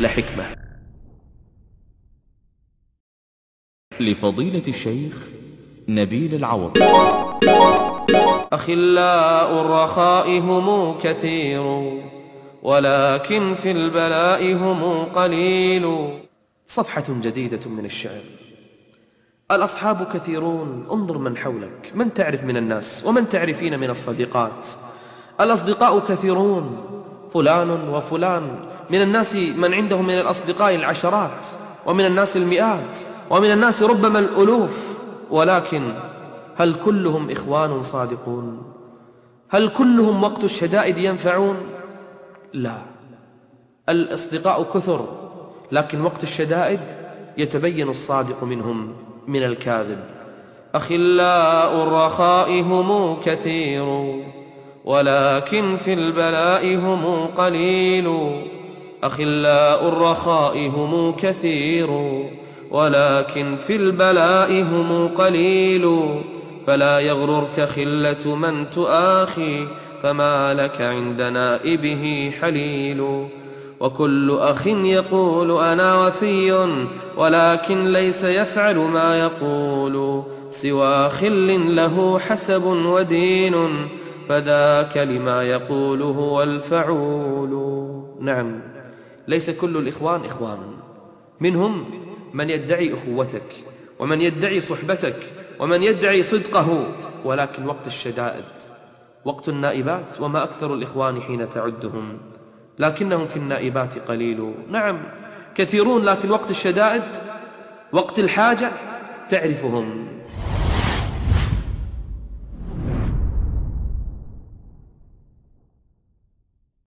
لحكمة. لفضيلة الشيخ نبيل العوض. أخلاء الرخاء هم كثير ولكن في البلاء هم قليل. صفحة جديدة من الشعر. الأصحاب كثيرون، انظر من حولك، من تعرف من الناس ومن تعرفين من الصديقات. الأصدقاء كثيرون، فلان وفلان، من الناس من عنده من الأصدقاء العشرات، ومن الناس المئات، ومن الناس ربما الألوف، ولكن هل كلهم إخوان صادقون؟ هل كلهم وقت الشدائد ينفعون؟ لا، الأصدقاء كثر، لكن وقت الشدائد يتبين الصادق منهم من الكاذب. أخلاء الرخاء هم كثير ولكن في البلاء هم قليل. أخلاء الرخاء هم كثير ولكن في البلاء هم قليل. فلا يغررك خلة من تؤاخي فما لك عند نائبه حليل. وكل أخ يقول أنا وفي ولكن ليس يفعل ما يقول. سوى خل له حسب ودين فذاك لما يقول هو الفعول. نعم، ليس كل الإخوان إخوان، منهم من يدعي أخوتك ومن يدعي صحبتك ومن يدعي صدقه، ولكن وقت الشدائد، وقت النائبات، وما أكثر الإخوان حين تعدهم، لكنهم في النائبات قليل. نعم كثيرون، لكن وقت الشدائد، وقت الحاجة تعرفهم.